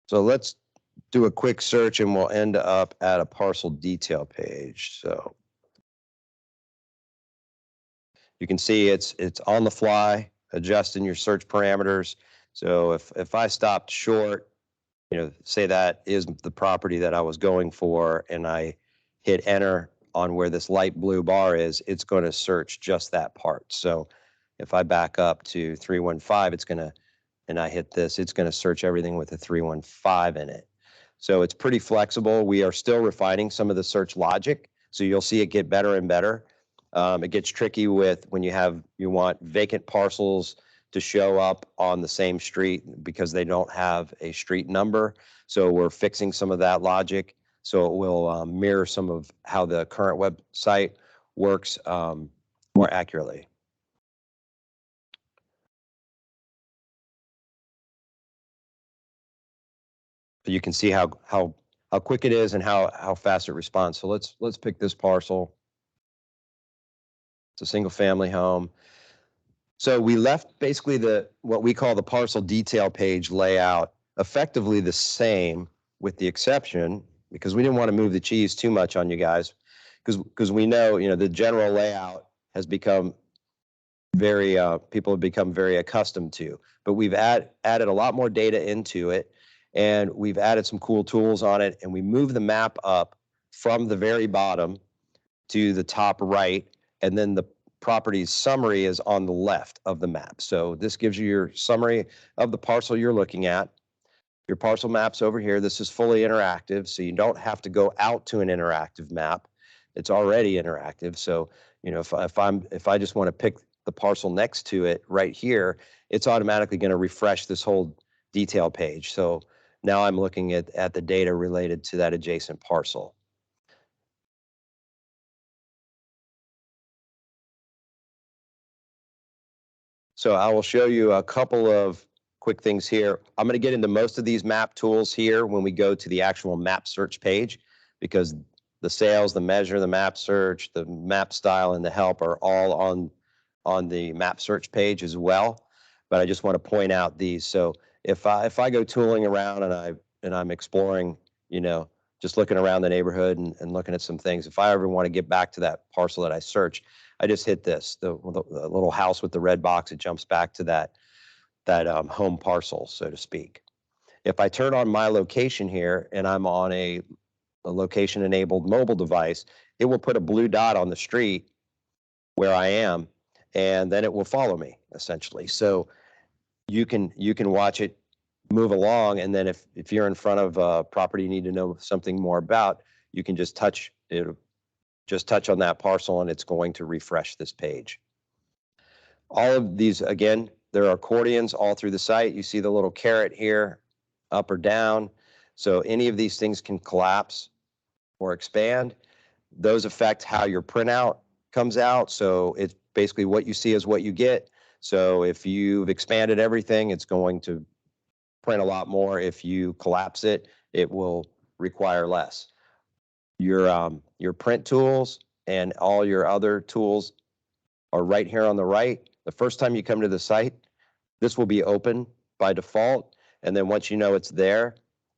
So let's do a quick search and we'll end up at a parcel detail page. So you can see it's on the fly, adjusting your search parameters. So if I stopped short, say that is the property that I was going for, and I hit enter on where this light blue bar is, it's going to search just that part. So if I back up to 315, it's going to, and I hit this, it's going to search everything with a 315 in it. So it's pretty flexible. We are still refining some of the search logic, so you'll see it get better and better. It gets tricky with when you want vacant parcels to show up on the same street because they don't have a street number. So we're fixing some of that logic so it will mirror some of how the current website works more accurately. So you can see how quick it is and how fast it responds. So let's pick this parcel. It's a single family home. So we left basically what we call the parcel detail page layout effectively the same, with the exception, because we didn't want to move the cheese too much on you guys, because we know the general layout has become very people have become very accustomed to, but we've added a lot more data into it, and we've added some cool tools on it, and we moved the map up from the very bottom to the top right, and then the property's summary is on the left of the map. So this gives you your summary of the parcel you're looking at. Your parcel map's over here. This is fully interactive, so you don't have to go out to an interactive map. It's already interactive. So if I just want to pick the parcel next to it right here, it's automatically going to refresh this whole detail page. So now I'm looking at the data related to that adjacent parcel. So I will show you a couple of quick things here. I'm going to get into most of these map tools here when we go to the actual map search page, because the sales, the measure, the map search, the map style, and the help are all on the map search page as well. But I just want to point out these. So if I go tooling around and I'm exploring, just looking around the neighborhood and looking at some things, if I ever want to get back to that parcel that I searched, I just hit this, the little house with the red box. It jumps back to that home parcel, so to speak. If I turn on my location here and I'm on a location-enabled mobile device, it will put a blue dot on the street where I am, and then it will follow me, essentially. So you can watch it move along, and then if you're in front of a property you need to know something more about, you can just touch it. Just touch on that parcel and it's going to refresh this page. All of these, again, there are accordions all through the site. You see the little caret here, up or down. So any of these things can collapse or expand. Those affect how your printout comes out. So it's basically what you see is what you get. So if you've expanded everything, it's going to print a lot more. If you collapse it, it will require less. Your print tools and all your other tools are right here on the right. The first time you come to the site, this will be open by default, and then once you know it's there,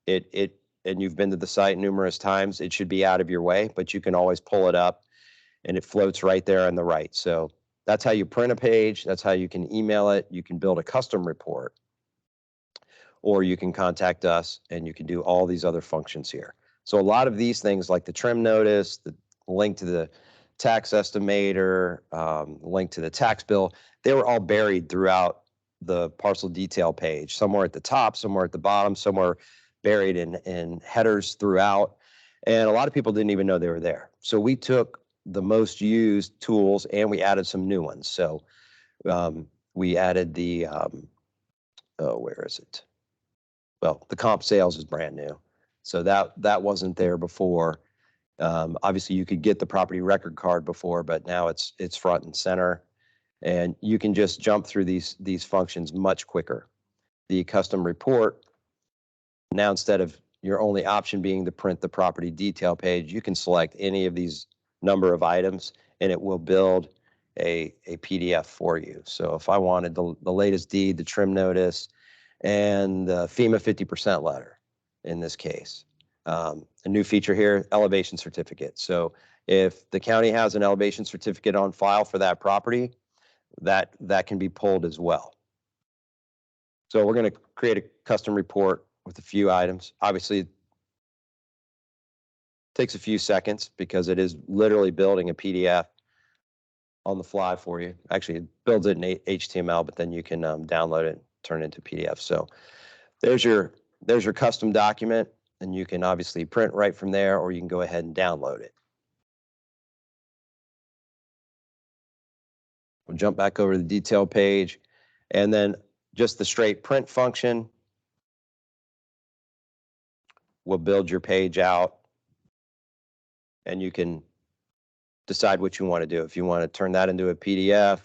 and you've been to the site numerous times, it should be out of your way, but you can always pull it up and it floats right there on the right. So that's how you print a page. That's how you can email it. You can build a custom report, or you can contact us and you can do all these other functions here. So a lot of these things, like the trim notice, the link to the tax estimator, link to the tax bill, they were all buried throughout the parcel detail page, somewhere at the top, somewhere at the bottom, somewhere buried in headers throughout. And a lot of people didn't even know they were there. So we took the most used tools and we added some new ones. So we added the, where is it? Well, the comp sales is brand new. So that wasn't there before. Obviously, you could get the property record card before, but now it's front and center, and you can just jump through these functions much quicker. The custom report, now instead of your only option being to print the property detail page, you can select any of these number of items, and it will build a PDF for you. So if I wanted the latest deed, the trim notice, and the FEMA 50% letter, in this case. A new feature here, elevation certificate. So if the county has an elevation certificate on file for that property, that can be pulled as well. So we're going to create a custom report with a few items. Obviously, it takes a few seconds because it is literally building a PDF on the fly for you. Actually, it builds it in HTML, but then you can download it and turn it into PDF. So there's your custom document, and you can obviously print right from there, or you can go ahead and download it. We'll jump back over to the detail page, and then just the straight print function will build your page out, and you can decide what you want to do. If you want to turn that into a PDF,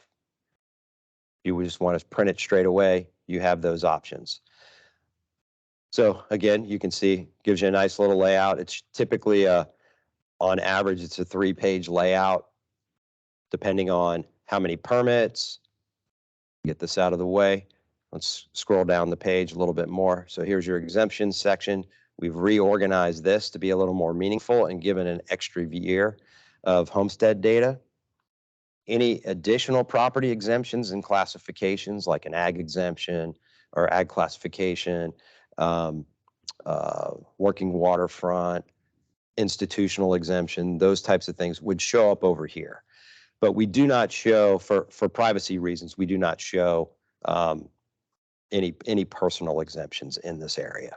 you just want to print it straight away, you have those options. So again, you can see, gives you a nice little layout. It's typically on average, it's a 3-page layout, depending on how many permits. Get this out of the way. Let's scroll down the page a little bit more. So here's your exemptions section. We've reorganized this to be a little more meaningful and given an extra year of homestead data. Any additional property exemptions and classifications, like an ag exemption or ag classification, working waterfront, institutional exemption, those types of things would show up over here. But we do not show, for privacy reasons, we do not show any personal exemptions in this area.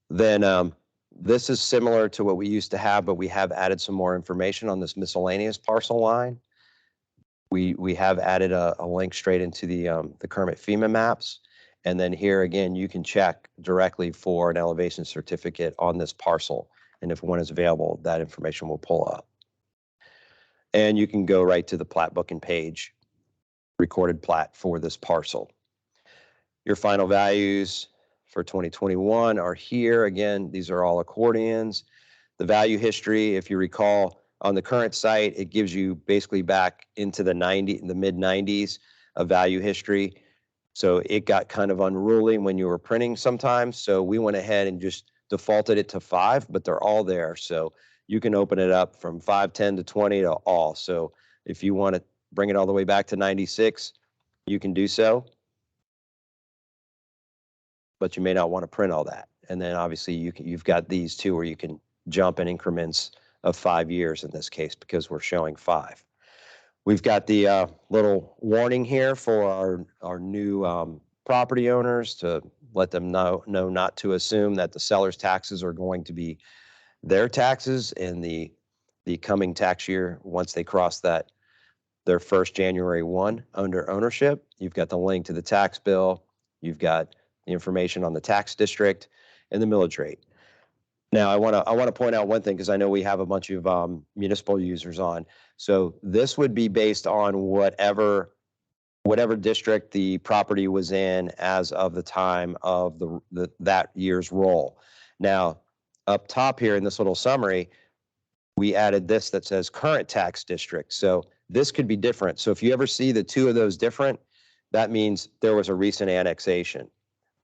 Then this is similar to what we used to have, but we have added some more information on this miscellaneous parcel line. We have added a link straight into the Kermit FEMA maps. And then here again, you can check directly for an elevation certificate on this parcel. And if one is available, that information will pull up. And you can go right to the plat book and page, recorded plat for this parcel. Your final values for 2021 are here. Again, these are all accordions. The value history, if you recall, on the current site, it gives you basically back into the mid 90s of value history. So it got kind of unruly when you were printing sometimes. So we went ahead and just defaulted it to 5, but they're all there. So you can open it up from 5, 10 to 20 to all. So if you want to bring it all the way back to 96, you can do so. But you may not want to print all that. And then obviously you've got these two where you can jump in increments of 5 years in this case because we're showing 5. We've got the little warning here for our new property owners to let them know not to assume that the seller's taxes are going to be their taxes in the coming tax year once they cross their first January 1 under ownership. You've got the link to the tax bill. You've got the information on the tax district and the millage rate. Now, I want to point out one thing because I know we have a bunch of municipal users on. So this would be based on whatever district the property was in as of the time of that year's roll. Now, up top here in this little summary, we added this that says current tax district. So this could be different. So if you ever see the two of those different, that means there was a recent annexation.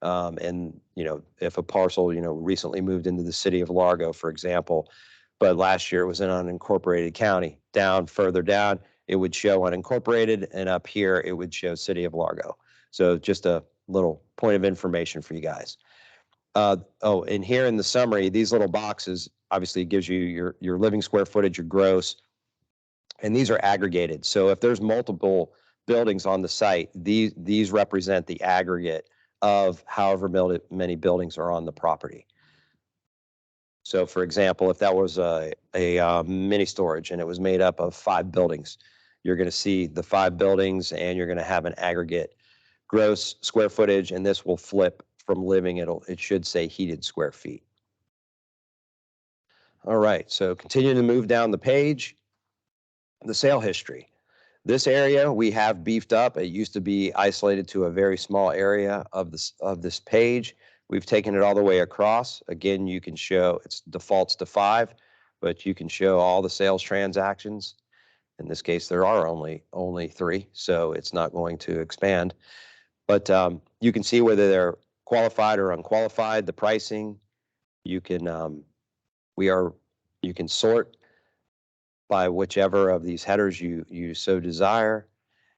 And, if a parcel, recently moved into the city of Largo, for example, but last year it was in an unincorporated county, further down, it would show unincorporated, and up here it would show city of Largo. So just a little point of information for you guys. And here in the summary, these little boxes, obviously it gives you your living square footage, your gross, and these are aggregated. So if there's multiple buildings on the site, these represent the aggregate of however many buildings are on the property. So for example, if that was a mini storage and it was made up of 5 buildings, you're going to see the 5 buildings and you're going to have an aggregate gross square footage, and this will flip from living, it should say heated square feet. All right, so continuing to move down the page, the sale history. This area we have beefed up. It used to be isolated to a very small area of this page. We've taken it all the way across. Again, you can show, it defaults to 5, but you can show all the sales transactions. In this case, there are only 3, so it's not going to expand. But you can see whether qualified or unqualified, the pricing. You can you can sort by whichever of these headers you so desire.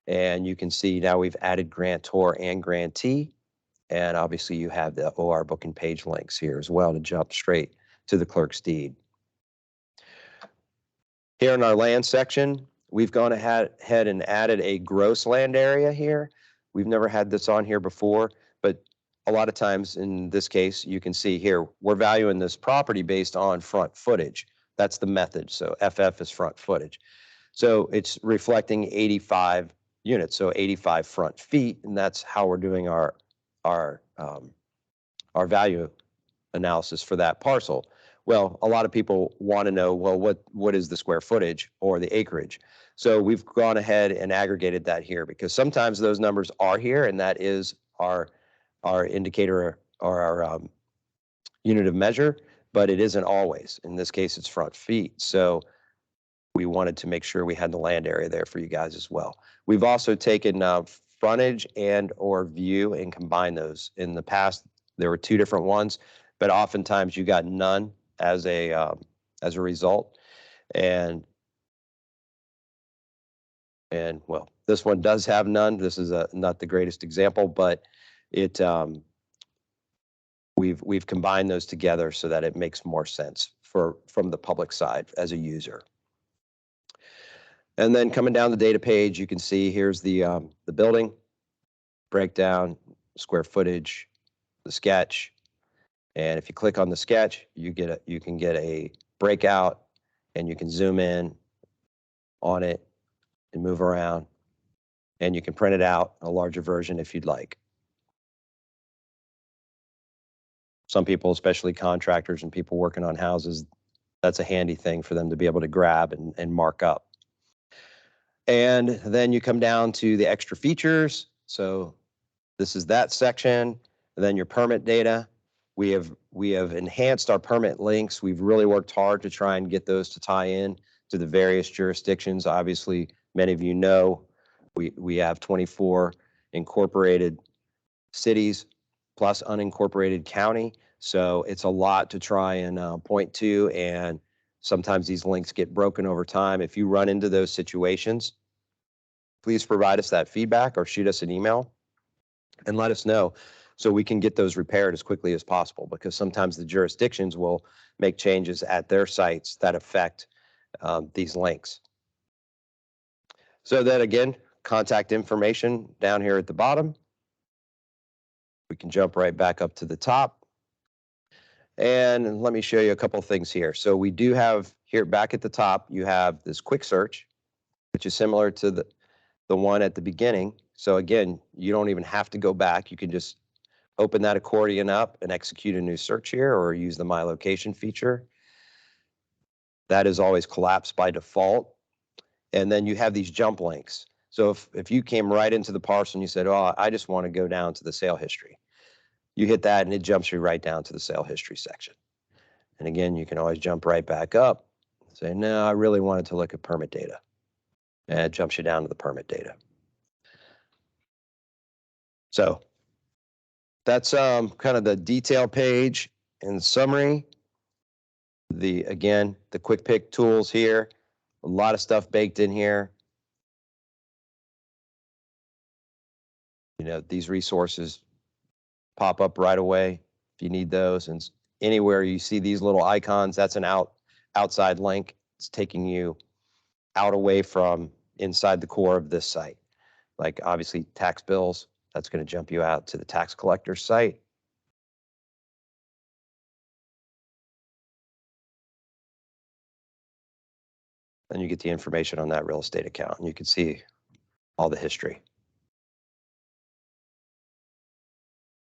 And you can see now we've added grantor and grantee. And obviously you have the OR booking page links here as well to jump straight to the clerk's deed. Here in our land section, we've gone ahead and added a gross land area here. We've never had this on here before, but a lot of times in this case, you can see here, we're valuing this property based on front footage. That's the method. So FF is front footage. So it's reflecting 85 units, so 85 front feet, and that's how we're doing our value analysis for that parcel. Well, a lot of people want to know, well, what is the square footage or the acreage? So we've gone ahead and aggregated that here because sometimes those numbers are here, and that is our indicator or our unit of measure, but it isn't always. In this case, it's front feet. So we wanted to make sure we had the land area there for you guys as well. We've also taken frontage and or view and combined those. In the past, there were two different ones, but oftentimes you got none as a result. And well, this one does have none. This is not the greatest example, but it we've combined those together so that it makes more sense from the public side as a user. And then coming down the data page, you can see here's the building breakdown, square footage, the sketch. And if you click on the sketch, you can get a breakout, and you can zoom in on it and move around, and you can print it out, a larger version if you'd like. Some people, especially contractors and people working on houses, that's a handy thing for them to be able to grab and mark up. And then you come down to the extra features. So this is that section. And then your permit data. We have enhanced our permit links. We've really worked hard to try and get those to tie in to the various jurisdictions. Obviously, many of you know we have 24 incorporated cities plus unincorporated county. So it's a lot to try and point to, and sometimes these links get broken over time. If you run into those situations, please provide us that feedback or shoot us an email and let us know so we can get those repaired as quickly as possible, because sometimes the jurisdictions will make changes at their sites that affect these links. So then again, contact information down here at the bottom. We can jump right back up to the top. And let me show you a couple of things here. So we do have here back at the top, you have this quick search, which is similar to the one at the beginning. So again, you don't even have to go back. You can just open that accordion up and execute a new search here, or use the My Location feature. That is always collapsed by default. And then you have these jump links. So if you came right into the parcel and you said, oh, I just want to go down to the sale history, you hit that and it jumps you right down to the sale history section. And again, you can always jump right back up and say, no, I really wanted to look at permit data. And it jumps you down to the permit data. So that's kind of the detail page in summary. Again, the quick pick tools here, a lot of stuff baked in here. You know, these resources pop up right away if you need those. And anywhere you see these little icons, that's an outside link. It's taking you out away from inside the core of this site. Like obviously tax bills, that's going to jump you out to the tax collector's site. Then you get the information on that real estate account, and you can see all the history.